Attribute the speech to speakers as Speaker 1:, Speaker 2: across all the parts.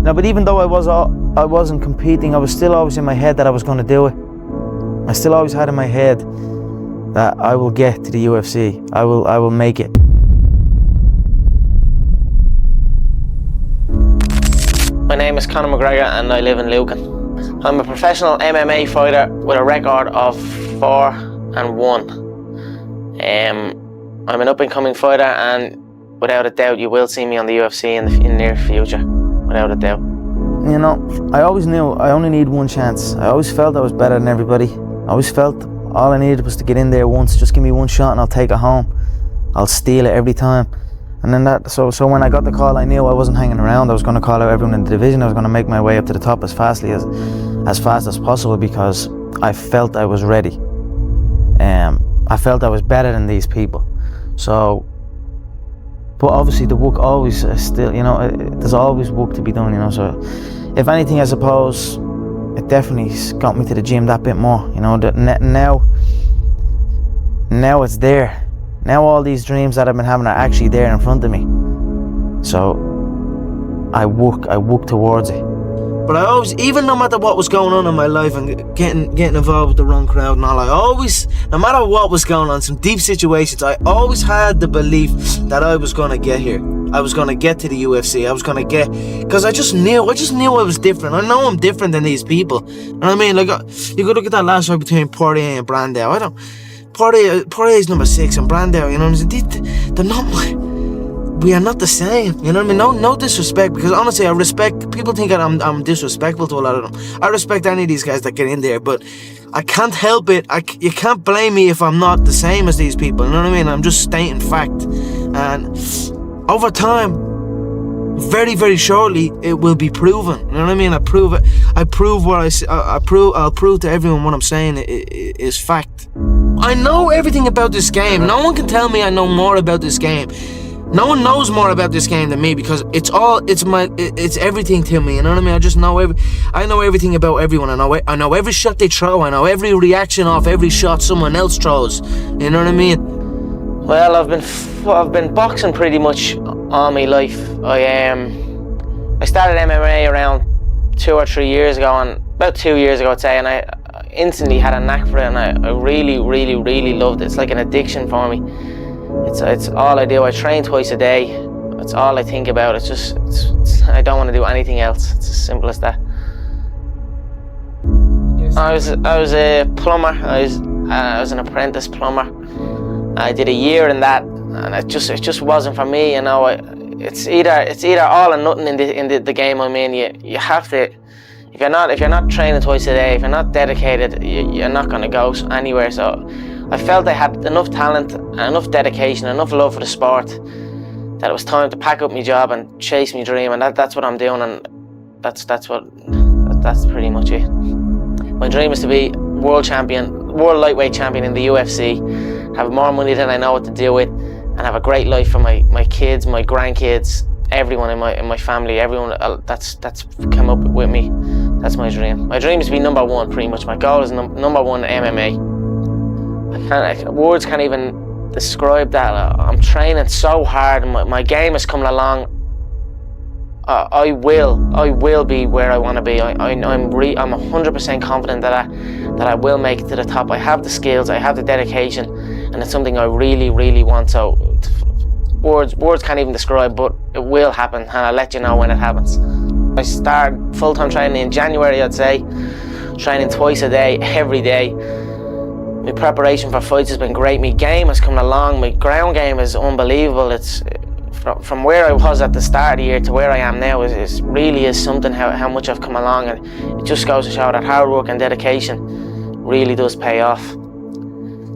Speaker 1: No, but even though I wasn't competing, I was still always in my head that I was going to do it. I still always had in my head that I will get to the UFC. I will make it.
Speaker 2: My name is Conor McGregor and I live in Lucan. I'm a professional MMA fighter with a record of 4-1. I'm an up-and-coming fighter, and without a doubt you will see me on the UFC in the near future, without a doubt.
Speaker 1: You know, I always knew I only need one chance. I always felt I was better than everybody. I always felt all I needed was to get in there once. Just give me one shot and I'll take it home. I'll steal it every time. And then so when I got the call, I knew I wasn't hanging around. I was going to call out everyone in the division. I was going to make my way up to the top as fast as possible, because I felt I was ready. I felt I was better than these people. So, but obviously the work always still, you know, there's always work to be done, you know. So, if anything, I suppose it definitely got me to the gym that bit more, you know. Now it's there. Now all these dreams that I've been having are actually there in front of me. So I work towards it. But I always, even no matter what was going on in my life and getting involved with the wrong crowd and all, I always, no matter what was going on, some deep situations, I always had the belief that I was going to get here. I was going to get to the UFC. I was going to get, because I just knew I was different. I know I'm different than these people. And I mean, like, you could look at that last fight between Poirier and Brandao. Poirier's number 6 and Brandao, you know what I'm saying? They're not, we are not the same, you know what I mean? No disrespect, because honestly, I respect, people think that I'm disrespectful to a lot of them. I respect any of these guys that get in there, but I can't help it. You can't blame me if I'm not the same as these people, you know what I mean? I'm just stating fact. And over time, very, very shortly, it will be proven, you know what I mean? I'll prove to everyone what I'm saying is fact. I know everything about this game. No one can tell me I know more about this game. No one knows more about this game than me, because it's everything to me, you know what I mean? I know everything about everyone. I know every shot they throw. I know every reaction off every shot someone else throws. You know what I mean?
Speaker 2: Well, I've been boxing pretty much all my life. I started MMA around 2 or 3 years ago, and about 2 years ago I'd say, and I instantly had a knack for it, and I really, really, really loved it. It's like an addiction for me. It's all I do. I train twice a day. It's all I think about. I don't want to do anything else. It's as simple as that. Yes. I was a plumber. I was an apprentice plumber. I did a year in that, and it just wasn't for me. You know, it's either all or nothing in the game I'm in. You have to. If you're not training twice a day, if you're not dedicated, you're not going to go anywhere. So I felt I had enough talent, enough dedication, enough love for the sport, that it was time to pack up my job and chase my dream, and that's what I'm doing, and that's pretty much it. My dream is to be world lightweight champion in the UFC, have more money than I know what to do with, and have a great life for my kids, my grandkids, everyone in my family, everyone that's come up with me. That's my dream. My dream is to be number 1, pretty much. My goal is number 1 MMA. Words can't even describe that. I'm training so hard, and my game is coming along. I will be where I want to be. I'm 100% confident that I will make it to the top. I have the skills, I have the dedication, and it's something I really, really want. So words can't even describe, but it will happen, and I'll let you know when it happens. I started full-time training in January, I'd say, training twice a day, every day. My preparation for fights has been great. My game has come along. My ground game is unbelievable. It's from where I was at the start of the year to where I am now is really something, how much I've come along, and it just goes to show that hard work and dedication really does pay off.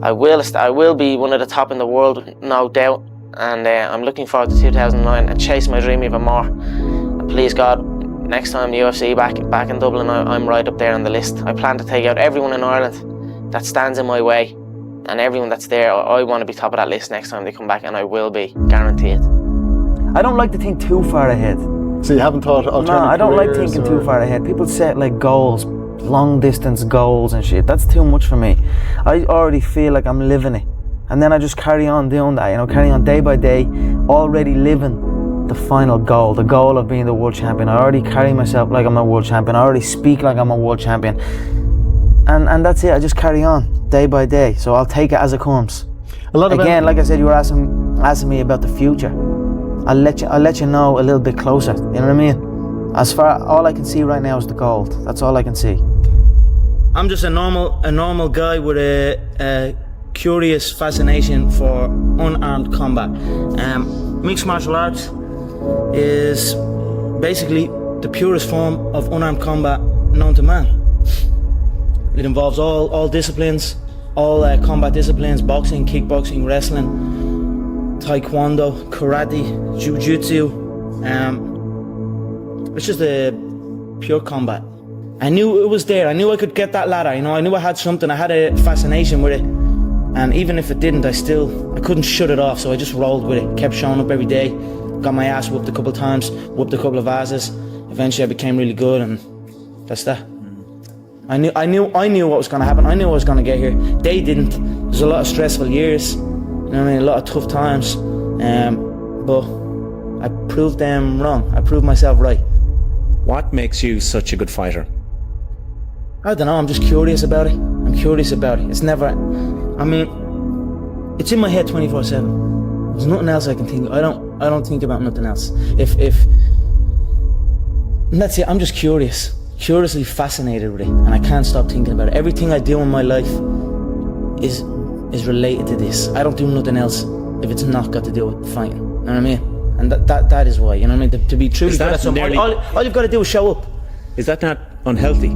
Speaker 2: I will be one of the top in the world, no doubt, and I'm looking forward to 2009 and chase my dream even more. And please God, next time the UFC back in Dublin, I'm right up there on the list. I plan to take out everyone in Ireland that stands in my way, and everyone that's there. I want to be top of that list next time they come back, and I will be, guaranteed.
Speaker 1: I don't like to think too far ahead.
Speaker 3: So you haven't thought alternative
Speaker 1: No, I don't like thinking too far ahead. People set like goals, long distance goals and shit. That's too much for me. I already feel like I'm living it, and then I just carry on doing that, you know, carry on day by day, already living the final goal, the goal of being the world champion. I already carry myself like I'm a world champion. I already speak like I'm a world champion. And that's it. I just carry on day by day. So I'll take it as it comes. Again, like I said, you were asking me about the future. I'll let you know a little bit closer. You know what I mean? As far, all I can see right now is the gold. That's all I can see. I'm just a normal guy with a curious fascination for unarmed combat. Mixed martial arts is basically the purest form of unarmed combat known to man. It involves all disciplines, all combat disciplines: boxing, kickboxing, wrestling, taekwondo, karate, jiu-jitsu. It's just a pure combat. I knew it was there. I knew I could get that ladder. You know, I knew I had something. I had a fascination with it. And even if it didn't, I couldn't shut it off. So I just rolled with it. Kept showing up every day. Got my ass whooped a couple of times. Whooped a couple of asses. Eventually, I became really good, and that's that. I knew what was going to happen. I knew I was going to get here. They didn't. There's a lot of stressful years. You know what I mean? A lot of tough times. But I proved them wrong. I proved myself right.
Speaker 3: What makes you such a good fighter?
Speaker 1: I don't know. I'm just curious about it. I'm curious about it. It's never. I mean, it's in my head 24/7. There's nothing else I can think of. I don't think about nothing else. And that's it. I'm just curious. Curiously fascinated with it, and I can't stop thinking about it. Everything I do in my life is related to this. I don't do nothing else if it's not got to do with fighting. You know what I mean? And that is why. You know what I mean? To be truly good at something, all you've got to do is show up.
Speaker 3: Is that not unhealthy?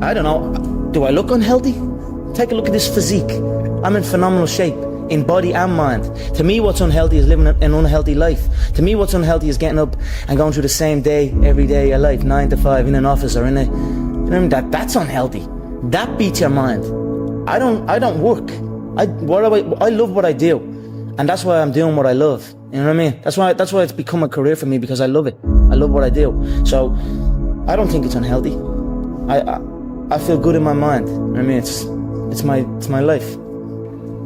Speaker 1: I don't know. Do I look unhealthy? Take a look at this physique. I'm in phenomenal shape, in body and mind. To me, what's unhealthy is living an unhealthy life. To me, what's unhealthy is getting up and going through the same day every day of your life, 9 to 5, in an office or in a, you know what I mean? That's unhealthy. That beats your mind. I don't work. I love what I do, and that's why I'm doing what I love. You know what I mean? That's why it's become a career for me, because I love it. I love what I do. So I don't think it's unhealthy. I feel good in my mind. You know what I mean? It's my life.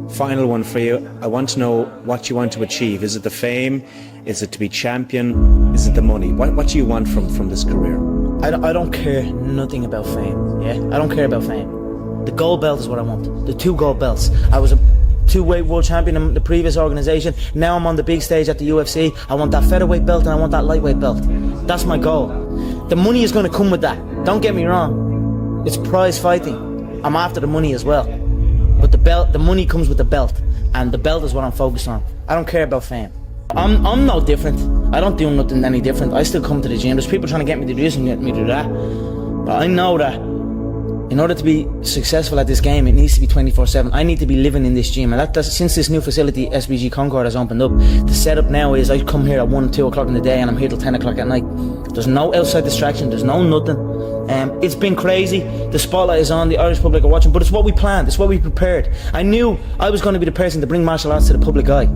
Speaker 3: Final one for you. I want to know what you want to achieve. Is it the fame? Is it to be champion? Is it the money? What do you want from this career?
Speaker 1: I don't care nothing about fame. Yeah, I don't care about fame. The gold belt is what I want. The 2 gold belts. I was a 2-weight world champion in the previous organization. Now I'm on the big stage at the UFC. I want that featherweight belt and I want that lightweight belt. That's my goal. The money is going to come with that. Don't get me wrong. It's prize fighting. I'm after the money as well. But the money comes with the belt, and the belt is what I'm focused on. I don't care about fame. I'm no different. I don't do nothing any different. I still come to the gym. There's people trying to get me to do this and get me to do that. But I know that in order to be successful at this game, it needs to be 24/7. I need to be living in this gym, and that's since this new facility, SBG Concord, has opened up. The setup now is I come here at 1, 2 o'clock in the day, and I'm here till 10 o'clock at night. There's no outside distraction. There's no nothing. It's been crazy. The spotlight is on. The Irish public are watching, but it's what we planned. It's what we prepared. I knew I was going to be the person to bring martial arts to the public eye,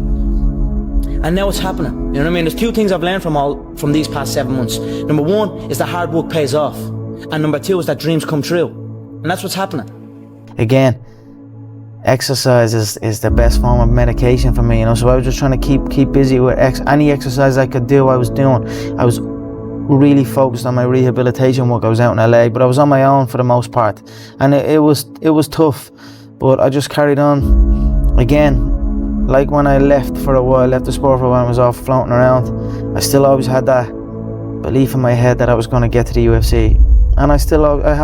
Speaker 1: and now it's happening. You know what I mean? There's 2 things I've learned from these past 7 months. Number 1 is that hard work pays off, and number 2 is that dreams come true, and that's what's happening. Again, exercise is the best form of medication for me. You know, so I was just trying to keep busy with any exercise I could do. I was doing. I was really focused on my rehabilitation work. I was out in LA, but I was on my own for the most part, and it was tough, but I just carried on. Again, like when I left for a while, left the sport for a while, I was off floating around, I still always had that belief in my head that I was going to get to the UFC, and I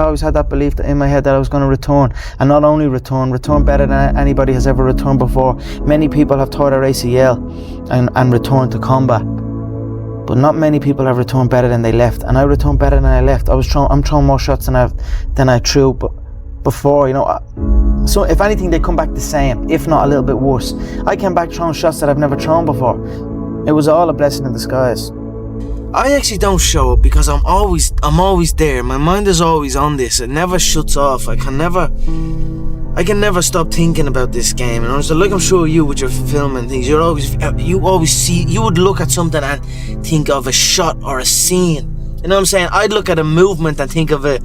Speaker 1: always had that belief in my head that I was going to return, and not only return better than anybody has ever returned before. Many people have tore their ACL and returned to combat, but not many people have returned better than they left, and I returned better than I left. I'm throwing more shots than I threw before, you know. So if anything, they come back the same, if not a little bit worse. I came back throwing shots that I've never thrown before. It was all a blessing in disguise. I actually don't show up because I'm always there. My mind is always on this. It never shuts off. I can never stop thinking about this game. And so, like I'm sure you with your film and things, you always see. You would look at something and think of a shot or a scene. You know what I'm saying? I'd look at a movement and think of another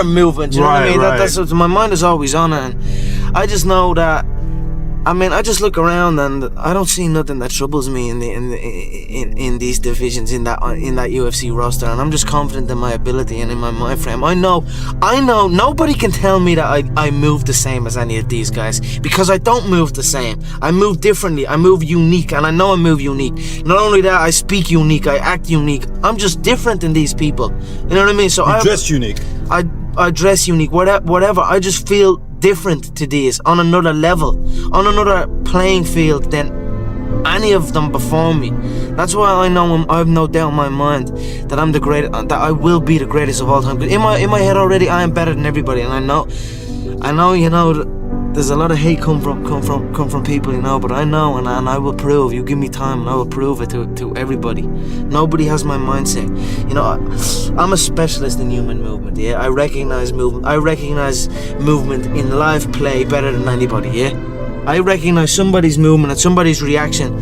Speaker 1: movement. You know what I mean? That's what my mind is always on it. And I just know that I mean, I just look around and I don't see nothing that troubles me in these divisions, in that UFC roster, and I'm just confident in my ability and in my mind frame. I know nobody can tell me that I move the same as any of these guys, because I don't move the same. I move differently. I move unique, and I know I move unique. Not only that, I speak unique. I act unique. I'm just different than these people. You know what I mean? So I
Speaker 4: dress unique.
Speaker 1: I dress unique. Whatever. I just feel different to these, on another level, on another playing field than any of them before me. That's why I know I have no doubt in my mind that I'm the greatest, that I will be the greatest of all time. But in my head already, I am better than everybody, and I know, you know, there's a lot of hate come from people, you know, but I know, and I will prove. You give me time and I will prove it to everybody. Nobody has my mindset. You know, I'm a specialist in human movement, yeah. I recognize movement in live play better than anybody, yeah. I recognize somebody's movement and somebody's reaction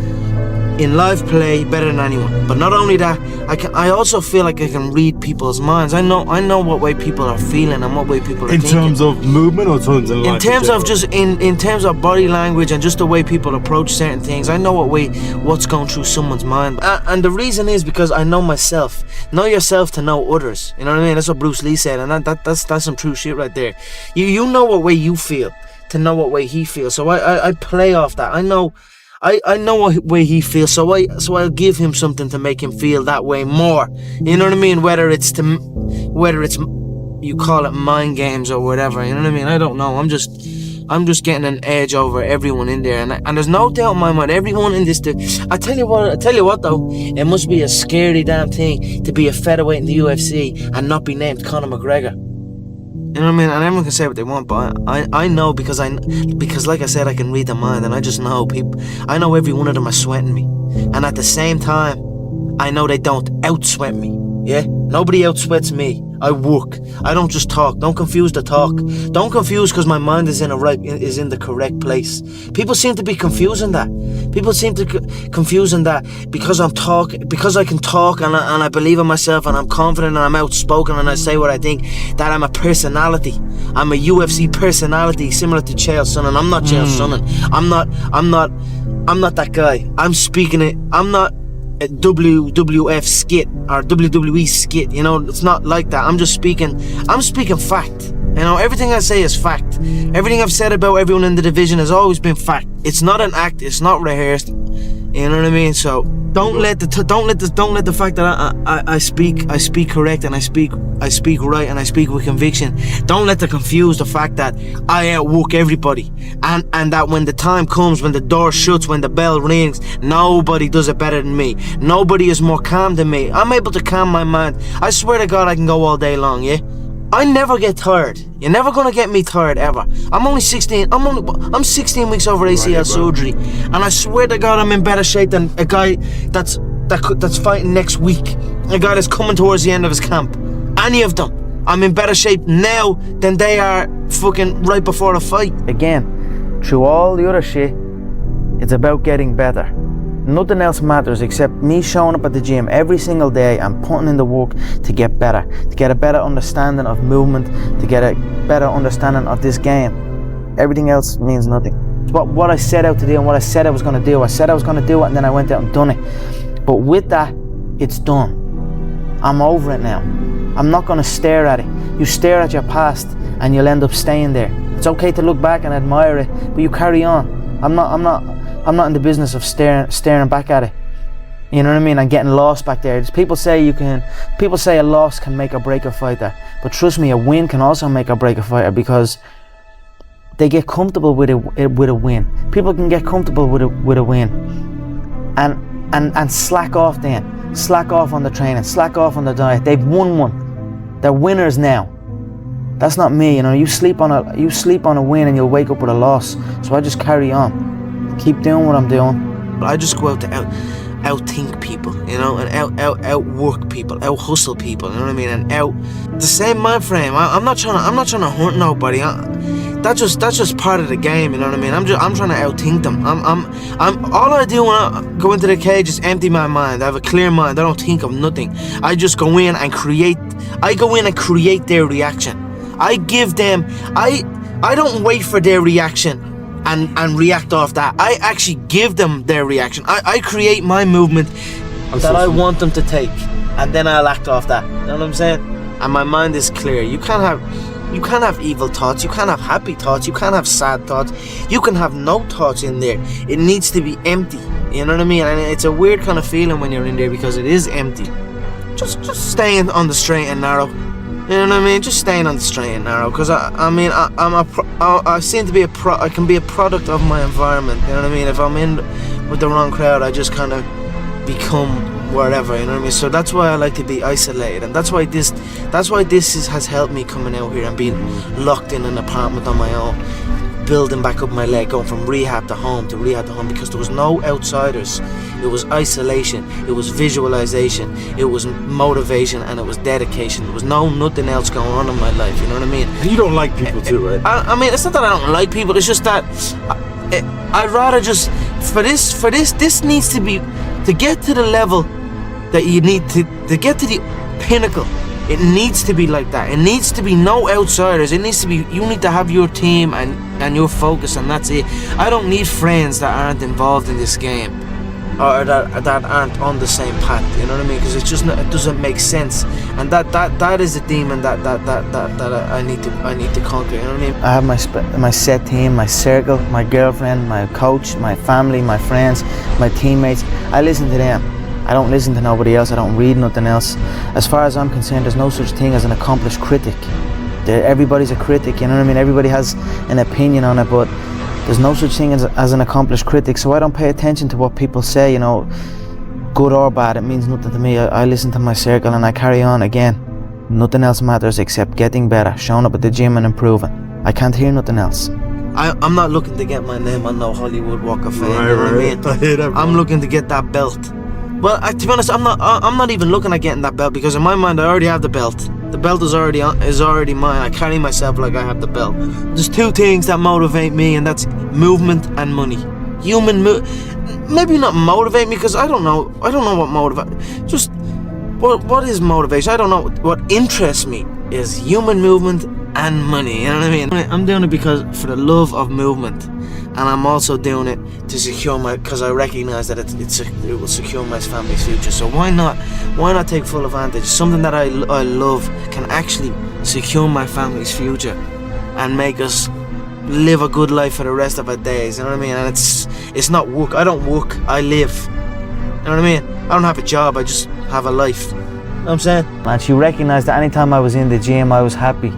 Speaker 1: in live play better than anyone. But not only that, I also feel like I can read people's minds. I know what way people are feeling and what way people are thinking.
Speaker 4: In terms of movement or terms of life?
Speaker 1: In terms of just in terms of body language and just the way people approach certain things. I know what's going through someone's mind. And the reason is because I know myself. Know yourself to know others. You know what I mean? That's what Bruce Lee said, and that's some true shit right there. You know what way you feel to know what way he feels. So I play off that. I know what way he feels, so I'll give him something to make him feel that way more. You know what I mean? Whether it's you call it mind games or whatever. You know what I mean? I don't know. I'm just getting an edge over everyone in there, and there's no doubt in my mind. Everyone in this. I tell you what though, it must be a scary damn thing to be a featherweight in the UFC and not be named Conor McGregor. You know what I mean? And everyone can say what they want, but I know because like I said, I can read their mind, and I just know people. I know every one of them are sweating me, and at the same time, I know they don't outsweat me. Yeah, nobody outsweats me. I work. I don't just talk. Don't confuse the talk. Don't confuse because my mind is in the correct place. People seem to be confusing that. People seem to confusing that because I can talk and I believe in myself and I'm confident and I'm outspoken and I say what I think, that I'm a personality. I'm a UFC personality similar to Chael Sonnen. I'm not Chael Sonnen. I'm not that guy. I'm speaking it. I'm not a WWF skit or WWE skit, you know. It's not like that. I'm speaking fact. You know, everything I say is fact. Everything I've said about everyone in the division has always been fact. It's not an act. It's not rehearsed. You know what I mean? So don't let the fact that I speak correct and I speak right and I speak with conviction. Don't let it confuse the fact that I outwork everybody and that when the time comes, when the door shuts, when the bell rings, nobody does it better than me. Nobody is more calm than me. I'm able to calm my mind. I swear to God, I can go all day long. Yeah. I never get tired. You're never gonna get me tired ever. I'm only 16. I'm 16 weeks over ACL surgery, and I swear to God, I'm in better shape than a guy that's fighting next week. A guy that's coming towards the end of his camp. Any of them, I'm in better shape now than they are fucking right before the fight.
Speaker 5: Again, through all the other shit, it's about getting better. Nothing else matters except me showing up at the gym every single day and putting in the work to get better, to get a better understanding of movement, to get a better understanding of this game. Everything else means nothing. It's what I set out to do and what I said I was going to do. I said I was going to do it and then I went out and done it. But with that, it's done. I'm over it now. I'm not going to stare at it. You stare at your past and you'll end up staying there. It's okay to look back and admire it, but you carry on. I'm not in the business of staring back at it. You know what I mean? And getting lost back there. People say a loss can make or break a fighter, but trust me, a win can also make or break a fighter because they get comfortable with a win. People can get comfortable with a win, and slack off then. Slack off on the training. Slack off on the diet. They've won one. They're winners now. That's not me. You know, you sleep on a win and you'll wake up with a loss. So I just carry on. Keep doing what I'm doing.
Speaker 1: I just go out to outthink people, you know, and outwork people, out hustle people, you know what I mean, and out the same mind frame. I'm not trying to hunt nobody. That's just part of the game, you know what I mean. I'm trying to outthink them. I'm all I do when I go into the cage is empty my mind. I have a clear mind. I don't think of nothing. I just go in and create. I go in and create their reaction. I give them. I don't wait for their reaction and react off that. I actually give them their reaction. I create my movement that I want them to take, and then I'll act off that. You know what I'm saying? And my mind is clear. You can't have evil thoughts. You can't have happy thoughts. You can't have sad thoughts. You can have no thoughts in there. It needs to be empty. You know what I mean? And it's a weird kind of feeling when you're in there because it is empty. Just staying on the straight and narrow. You know what I mean? Just staying on the straight and narrow. Because I seem to be I can be a product of my environment. You know what I mean? If I'm in with the wrong crowd, I just kind of become wherever. You know what I mean? So that's why I like to be isolated, and that's why this has helped me coming out here and being locked in an apartment on my own, building back up my leg, going from rehab to home because there was no outsiders. It was isolation, it was visualization, it was motivation, and it was dedication. There was nothing else going on in my life. You know what I mean?
Speaker 4: And you don't like people too, right?
Speaker 1: I mean, it's not that I don't like people. It's just that I'd rather just for this needs to be, to get to the level that you need to get to the pinnacle. It needs to be like that. It needs to be no outsiders. It needs to be, you need to have your team and your focus, and that's it. I don't need friends that aren't involved in this game, or that aren't on the same path. You know what I mean? Because it's just not, it doesn't make sense. And that is a demon that I need to conquer. You know what I mean?
Speaker 5: I have my set team, my circle, my girlfriend, my coach, my family, my friends, my teammates. I listen to them. I don't listen to nobody else. I don't read nothing else. As far as I'm concerned, there's no such thing as an accomplished critic. Everybody's a critic, you know what I mean? Everybody has an opinion on it, but there's no such thing as an accomplished critic. So I don't pay attention to what people say, you know, good or bad. It means nothing to me. I listen to my circle and I carry on again. Nothing else matters except getting better, showing up at the gym and improving. I can't hear nothing else.
Speaker 1: I'm not looking to get my name on no Hollywood Walk of Fame. You know what I mean?
Speaker 4: I hear that, bro.
Speaker 1: I'm looking to get that belt. Well, to be honest, I'm not even looking at getting that belt, because in my mind I already have the belt. The belt is already mine. I carry myself like I have the belt. There's two things that motivate me, and that's movement and money. Maybe not motivate me, because I don't know what motivate. Just what is motivation? I don't know. What interests me is human movement and money. You know what I mean? I'm doing it for the love of movement. And I'm also doing it to secure because I recognize that it will secure my family's future. So why not take full advantage? Something that I love can actually secure my family's future and make us live a good life for the rest of our days. You know what I mean? And it's not work. I don't work. I live. You know what I mean? I don't have a job. I just have a life. You know what I'm saying?
Speaker 5: And she recognized that anytime I was in the gym, I was happy.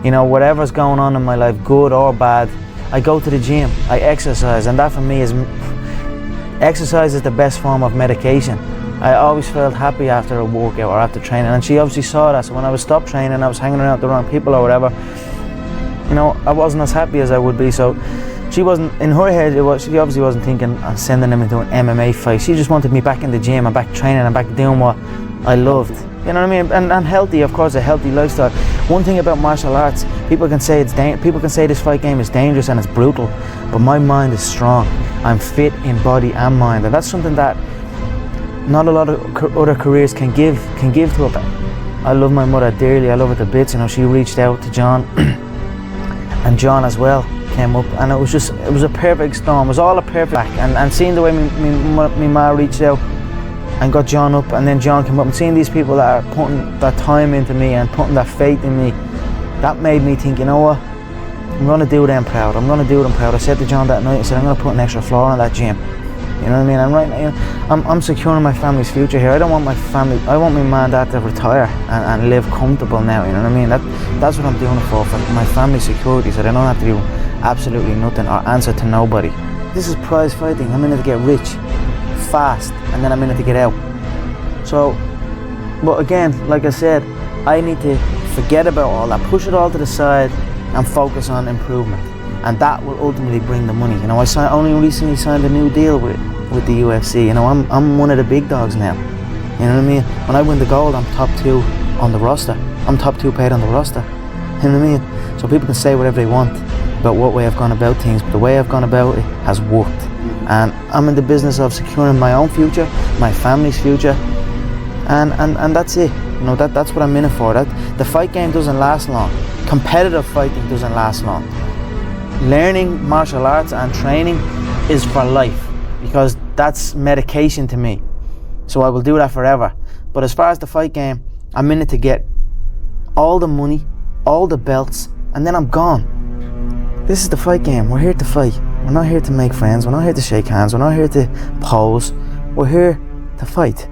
Speaker 5: You know, whatever's going on in my life, good or bad, I go to the gym, I exercise, and that for me is, exercise is the best form of medication. I always felt happy after a workout or after training, and she obviously saw that. So when I was stopped training, I was hanging around with the wrong people or whatever, you know, I wasn't as happy as I would be. So she wasn't, in her head, she obviously wasn't thinking of sending them into an MMA fight. She just wanted me back in the gym and back training and back doing what I loved. You know what I mean? And healthy, of course, a healthy lifestyle. One thing about martial arts, people can say this fight game is dangerous and it's brutal, but my mind is strong. I'm fit in body and mind, and that's something that not a lot of other careers can give to a. I love my mother dearly. I love her to bits. You know, she reached out to John, and John as well came up, and it was a perfect storm. It was all a perfect. And seeing the way me ma reached out and got John up, and then John came up, and seeing these people that are putting that time into me and putting that faith in me, that made me think, you know what, I'm going to do them proud. I'm going to do them proud. I said to John that night, I said, I'm going to put an extra floor on that gym. You know what I mean? And right now, you know, I'm securing my family's future here. I don't want my family, I want my mum and dad to retire and live comfortable now, you know what I mean? That's what I'm doing it for my family's security, so they don't have to do absolutely nothing or answer to nobody. This is prize fighting. I'm in it to get rich, fast, and then I'm in it to get out. So, but again, like I said, I need to forget about all that, push it all to the side and focus on improvement, and that will ultimately bring the money. You know, I only recently signed a new deal with the UFC. You know, I'm one of the big dogs now. You know what I mean? When I win the gold, I'm top 2 on the roster. I'm top 2 paid on the roster. You know what I mean? So people can say whatever they want about what way I've gone about things, but the way I've gone about it has worked. And I'm in the business of securing my own future, my family's future, and that's it. You know, that's what I'm in it for. That the fight game doesn't last long. Competitive fighting doesn't last long. Learning martial arts and training is for life, because that's medication to me. So I will do that forever. But as far as the fight game, I'm in it to get all the money, all the belts, and then I'm gone. This is the fight game. We're here to fight. We're not here to make friends. We're not here to shake hands. We're not here to pose. We're here to fight.